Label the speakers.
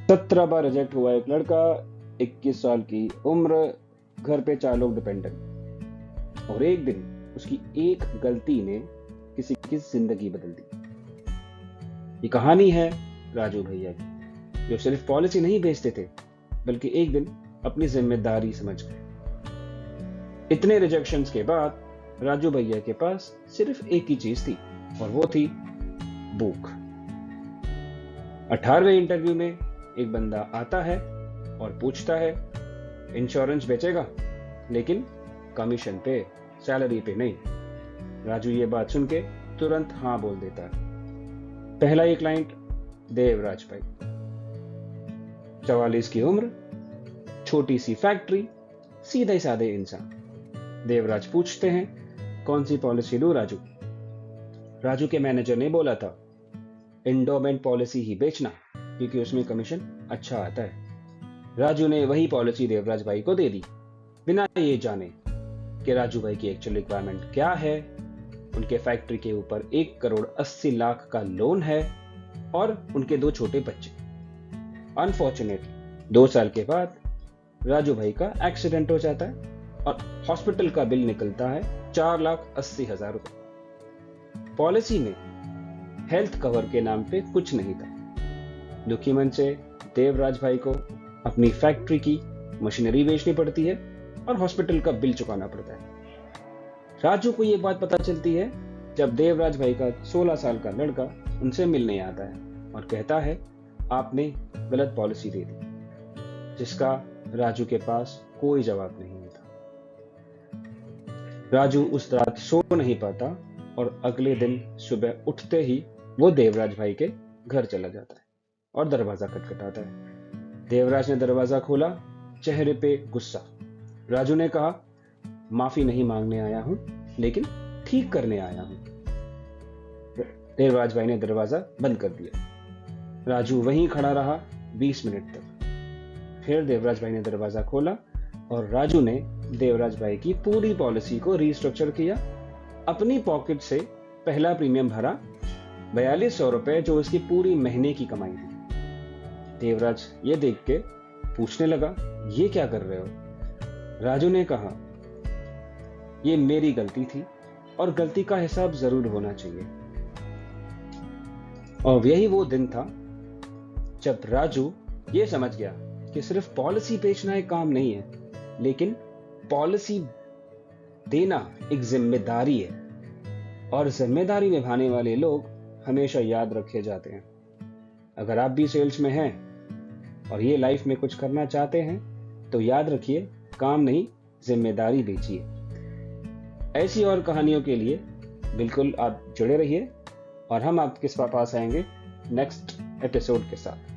Speaker 1: 17 बार reject हुआ एक लड़का, 21 साल की उम्र, घर पे 4 लोग डिपेंडेंट, और एक दिन उसकी एक गलती ने किसी की जिंदगी बदल दी। ये कहानी है राजू भैया की, जो सिर्फ पॉलिसी नहीं बेचते थे बल्कि एक दिन अपनी जिम्मेदारी समझ गए। इतने रिजेक्शंस के बाद राजू भैया के पास सिर्फ एक ही चीज थी, और वो थी भूख। 18वें इंटरव्यू में एक बंदा आता है और पूछता है, इंश्योरेंस बेचेगा, लेकिन कमीशन पे, सैलरी पे नहीं। राजू ये बात सुन के तुरंत हाँ बोल देता है। पहला ही क्लाइंट देवराज भाई, 44 की उम्र, छोटी सी फैक्ट्री, सीधे साधे इंसान। देवराज पूछते हैं, कौन सी पॉलिसी लूं राजू? राजू के मैनेजर ने बोला था, एंडोमेंट पॉलिसी ही बेचना, क्योंकि उसमें कमीशन अच्छा आता है। राजू ने वही पॉलिसी देवराज भाई को दे दी, बिना ये जाने कि राजू भाई की एक्चुअल रिक्वायरमेंट क्या है। उनके फैक्ट्री के ऊपर 1,80,00,000 का लोन है और उनके 2 छोटे बच्चे। अनफॉर्चुनेटली 2 साल के बाद राजू भाई का एक्सीडेंट हो जाता है और हॉस्पिटल का बिल निकलता है 4,80,000 रुपए। पॉलिसी में हेल्थ कवर के नाम पे कुछ नहीं था। दुखी मन से देवराज भाई को अपनी फैक्ट्री की मशीनरी बेचनी पड़ती है और हॉस्पिटल का बिल चुकाना पड़ता है। राजू को यह बात पता चलती है जब देवराज भाई का 16 साल का लड़का उनसे मिलने आता है और कहता है, आपने गलत पॉलिसी दे दी, जिसका राजू के पास कोई जवाब नहीं होता। राजू उस रात सो नहीं पाता और अगले दिन सुबह उठते ही वो देवराज भाई के घर चला जाता है और दरवाजा खटखटाता है। देवराज ने दरवाजा खोला, चेहरे पे गुस्सा। राजू ने कहा, माफी नहीं मांगने आया हूं, लेकिन ठीक करने आया हूं। देवराज भाई ने दरवाजा बंद कर दिया। राजू वहीं खड़ा रहा 20 मिनट तक। फिर देवराज भाई ने दरवाजा खोला और राजू ने देवराज भाई की पूरी पॉलिसी को रीस्ट्रक्चर किया। अपनी पॉकेट से पहला प्रीमियम भरा, 4200 रुपए, जो उसकी पूरी महीने की कमाई थी। देवराज ये देख के पूछने लगा, ये क्या कर रहे हो? राजू ने कहा, ये मेरी गलती थी और गलती का हिसाब जरूर होना चाहिए। और यही वो दिन था जब राजू ये समझ गया कि सिर्फ पॉलिसी बेचना एक काम नहीं है, लेकिन पॉलिसी देना एक जिम्मेदारी है, और जिम्मेदारी निभाने वाले लोग हमेशा याद रखे जाते हैं। अगर आप भी सेल्स में हैं और ये लाइफ में कुछ करना चाहते हैं तो याद रखिए, काम नहीं, जिम्मेदारी बेचिए। ऐसी और कहानियों के लिए बिल्कुल आप जुड़े रहिए और हम आपके पास आएंगे नेक्स्ट एपिसोड के साथ।